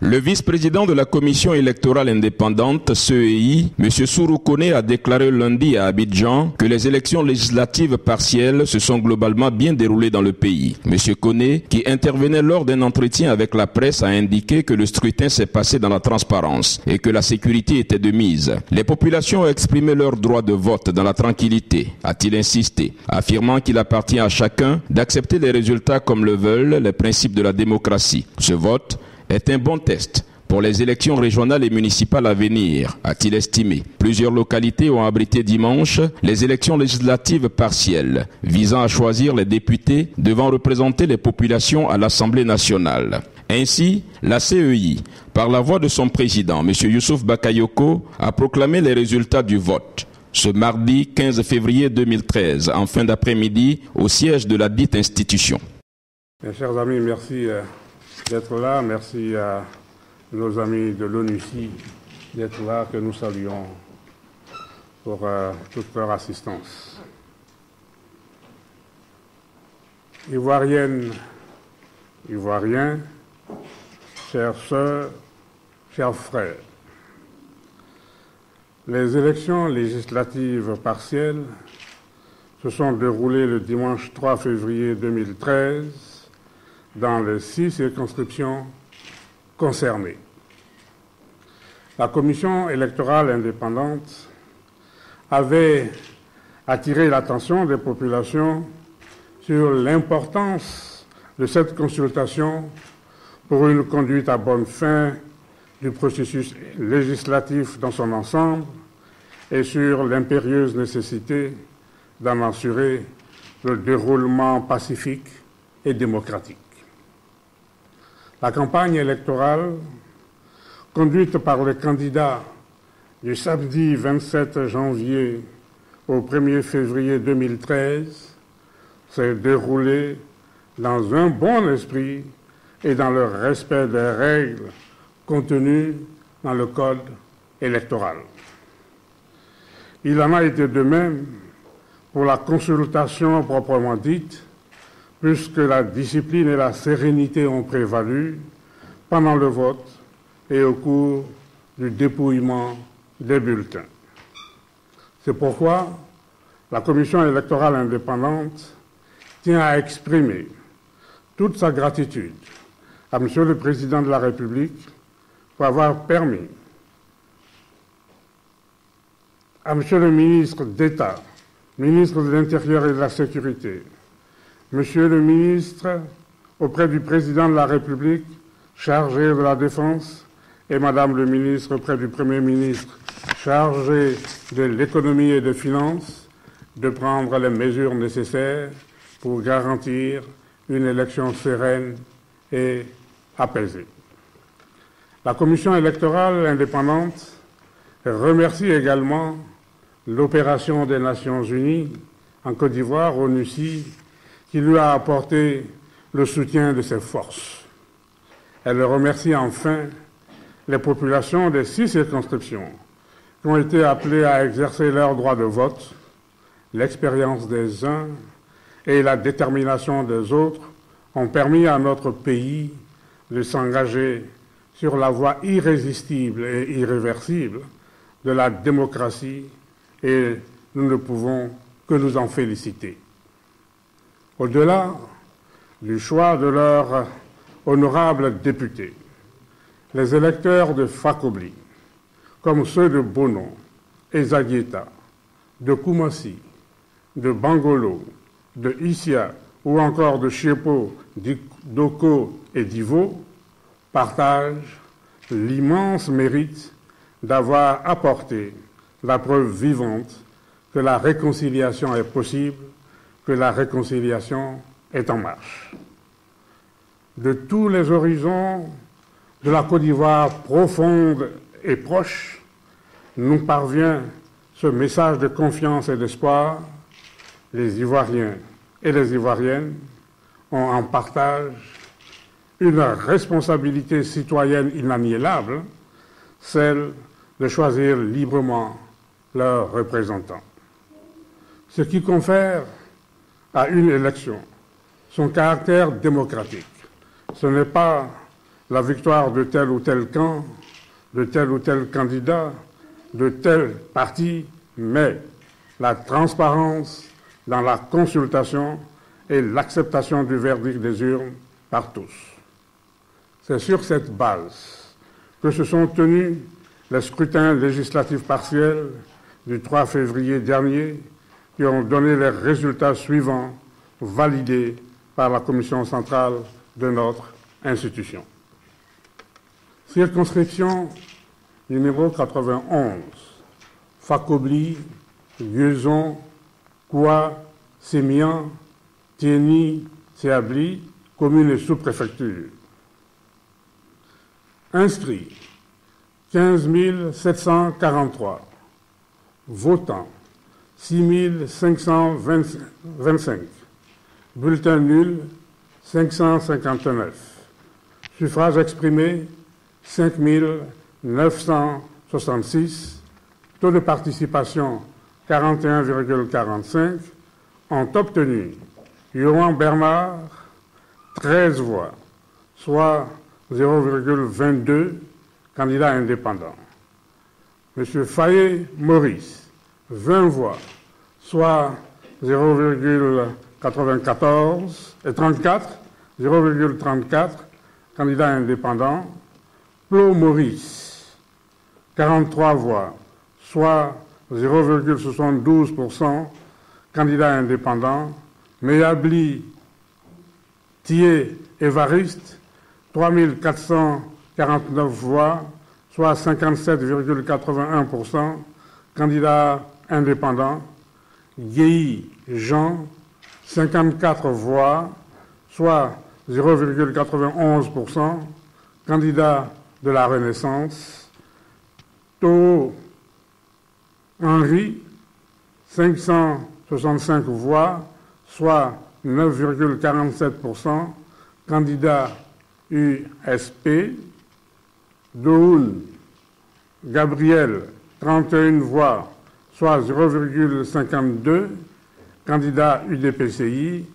Le vice-président de la commission électorale indépendante, CEI, M. Sourou Kone, a déclaré lundi à Abidjan que les élections législatives partielles se sont globalement bien déroulées dans le pays. M. Kone, qui intervenait lors d'un entretien avec la presse, a indiqué que le scrutin s'est passé dans la transparence et que la sécurité était de mise. Les populations ont exprimé leur droit de vote dans la tranquillité, a-t-il insisté, affirmant qu'il appartient à chacun d'accepter les résultats comme le veulent les principes de la démocratie. Ce vote est un bon test pour les élections régionales et municipales à venir, a-t-il estimé. Plusieurs localités ont abrité dimanche les élections législatives partielles, visant à choisir les députés devant représenter les populations à l'Assemblée nationale. Ainsi, la CEI, par la voix de son président, M. Youssouf Bakayoko, a proclamé les résultats du vote. Ce mardi 15 février 2013, en fin d'après-midi, au siège de la dite institution. Mes chers amis, merci d'être là. Merci à nos amis de l'ONUCI d'être là, que nous saluons pour toute leur assistance. Ivoiriennes, Ivoiriens, chères sœurs, chers frères, les élections législatives partielles se sont déroulées le dimanche 3 février 2013 dans les 6 circonscriptions concernées. La commission électorale indépendante avait attiré l'attention des populations sur l'importance de cette consultation pour une conduite à bonne fin du processus législatif dans son ensemble et sur l'impérieuse nécessité d'en assurer le déroulement pacifique et démocratique. La campagne électorale, conduite par les candidats du samedi 27 janvier au 1er février 2013, s'est déroulée dans un bon esprit et dans le respect des règles contenues dans le Code électoral. Il en a été de même pour la consultation proprement dite, puisque la discipline et la sérénité ont prévalu pendant le vote et au cours du dépouillement des bulletins. C'est pourquoi la Commission électorale indépendante tient à exprimer toute sa gratitude à M. le Président de la République pour avoir permis à M. le ministre d'État, ministre de l'Intérieur et de la Sécurité, Monsieur le ministre auprès du Président de la République chargé de la Défense et Madame le ministre auprès du Premier ministre chargé de l'économie et des finances de prendre les mesures nécessaires pour garantir une élection sereine et apaisée. La Commission électorale indépendante remercie également l'opération des Nations Unies en Côte d'Ivoire, ONUCI, qui lui a apporté le soutien de ses forces. Elle remercie enfin les populations des 6 circonscriptions qui ont été appelées à exercer leur droit de vote. L'expérience des uns et la détermination des autres ont permis à notre pays de s'engager sur la voie irrésistible et irréversible de la démocratie et nous ne pouvons que nous en féliciter. Au-delà du choix de leurs honorables députés, les électeurs de Fakobli, comme ceux de Bono, Ezaguieta, de Koumassi, de Bangolo, de Issia ou encore de Chepo, d'Oko et d'Ivo, partagent l'immense mérite d'avoir apporté la preuve vivante que la réconciliation est possible, que la réconciliation est en marche. De tous les horizons de la Côte d'Ivoire profonde et proche, nous parvient ce message de confiance et d'espoir. Les Ivoiriens et les Ivoiriennes ont en partage une responsabilité citoyenne inaliénable, celle de choisir librement leurs représentants. Ce qui confère à une élection son caractère démocratique. Ce n'est pas la victoire de tel ou tel camp, de tel ou tel candidat, de tel parti, mais la transparence dans la consultation et l'acceptation du verdict des urnes par tous. C'est sur cette base que se sont tenus les scrutins législatifs partiels du 3 février dernier qui ont donné les résultats suivants validés par la commission centrale de notre institution. Circonscription numéro 91, Fakobli, Liaison, Koua, Sémian, Tieni, Séabli, commune et sous-préfecture. Inscrits 15 743. Votants 6 525. Bulletins nuls 559. Suffrages exprimés 5 966. Taux de participation 41,45. Ont obtenu Yohan Bernard 13 voix, soit 0,22, candidat indépendant. M. Fayet Maurice, 20 voix, soit 0,94 et 34, 0,34, candidat indépendant. Plo Maurice, 43 voix, soit 0,72%, candidat indépendant. Méabli Thié Évariste, 3449 voix, soit 57,81%, candidat indépendant. Guéhi Jean, 54 voix, soit 0,91%, candidat de la Renaissance. Toho Henri, 565 voix, soit 9,47%, candidat USP. Dohoun Gabriel, 31 voix, soit 0,52, candidat UDPCI.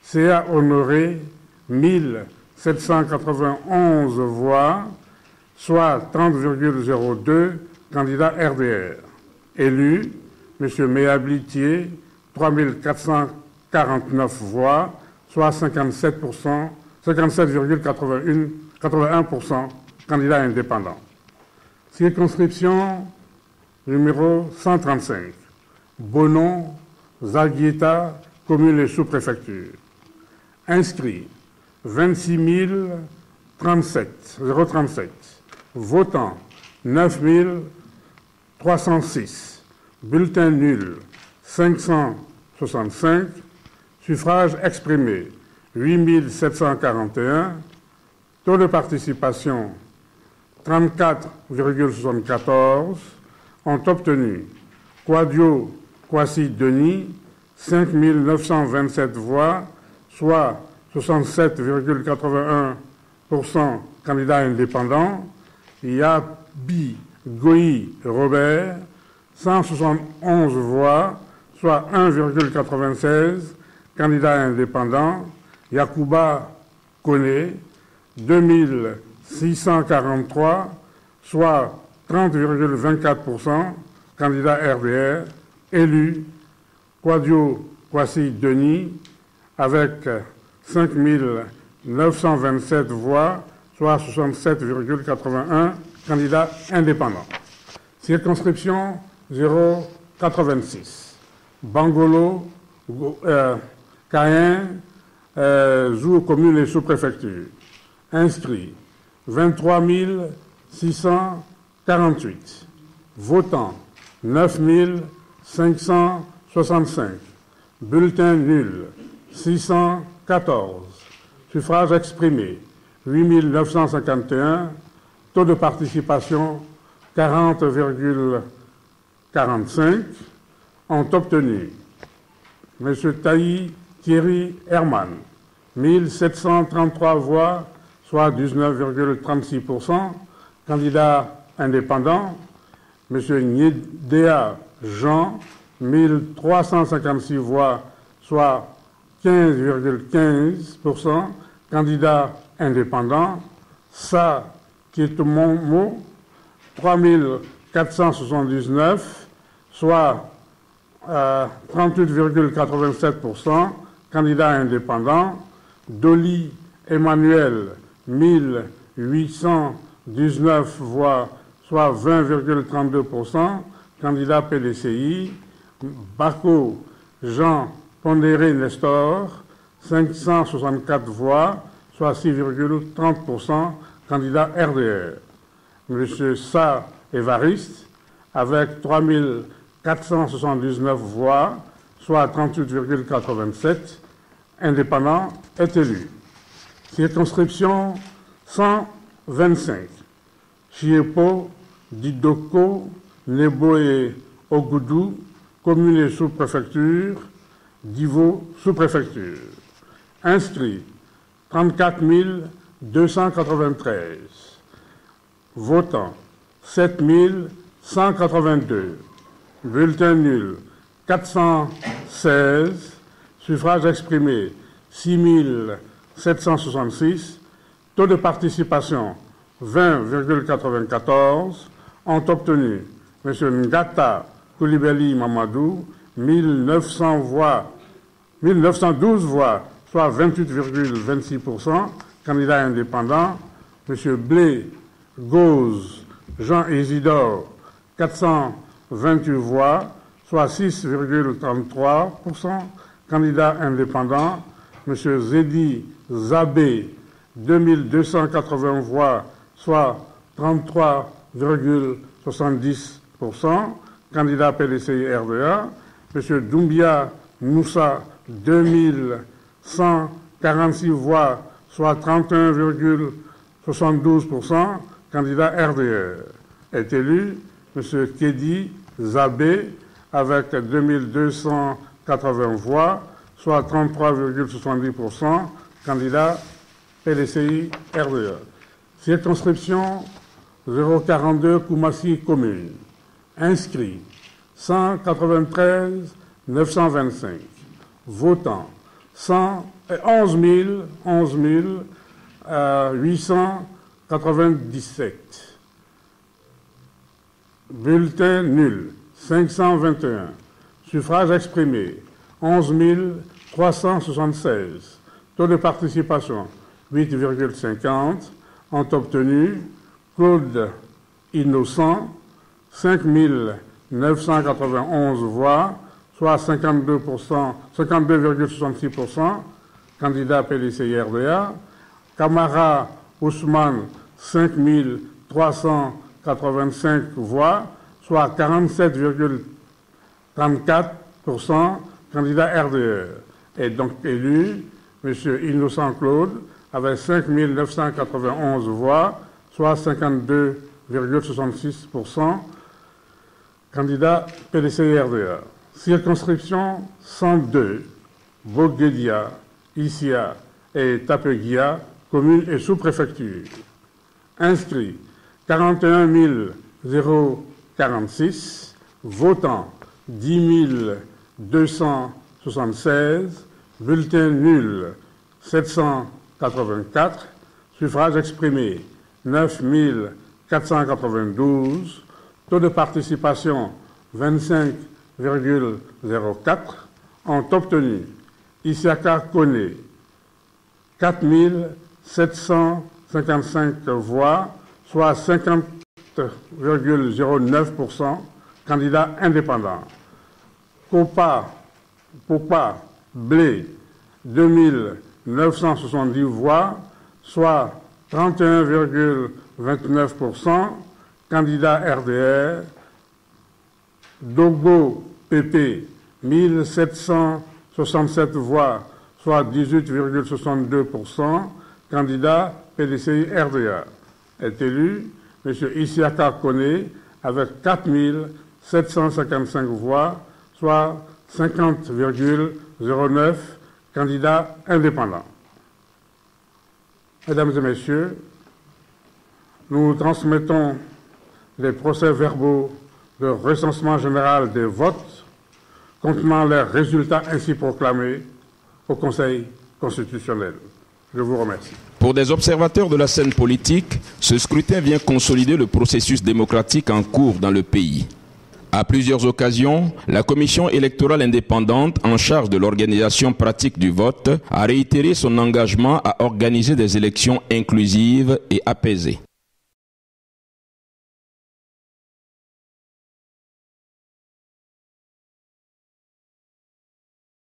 Céa Honoré, 1791 voix, soit 30,02, candidat RDR. Élu, M. Méabli Thié, 3449 voix, soit 57,81%, candidat indépendant. Circonscription numéro 135, Bonon, Zagieta, commune et sous-préfecture. Inscrits 26 037. Votants 9 306. Bulletins nuls 565. Suffrages exprimés 8 741. Taux de participation 34,74. Ont obtenu Quadio Kwasi Denis, 5 927 voix, soit 67,81%, candidat indépendant. Yabi Goyi Robert, 171 voix, soit 1,96, candidat indépendant. Yacouba Kone, 2643, soit 30,24%, candidat RDR. Élu Quadio Kwasi Denis, avec 5 927 voix, soit 67,81, candidat indépendant. Circonscription 086. Bangolo, Caen, Zou, commune et sous-préfecture. Inscrits 23 648. Votants 9 565. Bulletins nuls 614. Suffrages exprimés 8 951. Taux de participation 40,45. Ont obtenu M. Taï Thierry Herman, 1733 voix, soit 19,36%, candidat indépendant. M. Niedea Jean, 1356 voix, soit 15,15%, candidat indépendant. Sa Kitomomo, 3479, soit 38,87%, candidat indépendant. Dolly Emmanuel, 1819 voix, soit 20,32%, candidat PDCI. Bako Jean Pondéré Nestor, 564 voix, soit 6,30%, candidat RDR. M. Sa Évariste, avec 3479 voix, soit 38,87%, indépendant, est élu. Circonscription 125. Chiepo, Didoko, Nebo et Ogoudou, commune et sous-préfecture, Divo, sous-préfecture. Inscrits 34 293. Votants 7 182. Bulletins nuls 416. Suffrages exprimés 6 766. Taux de participation 20,94. Ont obtenu M. Ngata Koulibaly Mamadou 1912 voix, soit 28,26%, candidat indépendant. M. Blé Gauze Jean-Isidore 428 voix, soit 6,33%, candidat indépendant. M. Zedi Zabé 2280 voix, soit 33,70%, candidat PDCI RDA. M. Doumbia Moussa 2146 voix, soit 31,72%, candidat RDR. Est élu M. Kedi Zabé avec 2280 voix, soit 33,70%, candidat PDCI RDA. Circonscription 042 Koumassi commune. Inscrits 193 925. Votants 11 897. Bulletins nuls 521. Suffrages exprimés 11 376. Taux de participation 8,50. Ont obtenu Claude Innocent 5 991 voix, soit 52,66%, candidat PDCI RDA. Camara Ousmane 5 385 voix, soit 47,34%, candidat RDR. Est donc élu M. Innocent Claude avec 5 991 voix, soit 52,66%, candidat PDCI RDA. Circonscription 102, Boguedia, Issia et Tapeguia, communes et sous-préfecture. Inscrits 41 046. Votants 10 276. Bulletins nuls 784. Suffrages exprimés 9 492. Taux de participation 25,04. Ont obtenu Isiaka Kone 4 755 voix, soit 50,09%, candidat indépendant. Popa Blé 2970 voix, soit 31,29%, candidat RDR. Dogo PP 1767 voix, soit 18,62%, candidat PDCI RDA. Est élu M. Isiaka Kone avec 4 755 voix, soit 50,09%, candidat indépendant. Mesdames et Messieurs, nous transmettons les procès-verbaux de recensement général des votes contenant les résultats ainsi proclamés au Conseil constitutionnel. Je vous remercie. Pour des observateurs de la scène politique, ce scrutin vient consolider le processus démocratique en cours dans le pays. À plusieurs occasions, la commission électorale indépendante en charge de l'organisation pratique du vote a réitéré son engagement à organiser des élections inclusives et apaisées.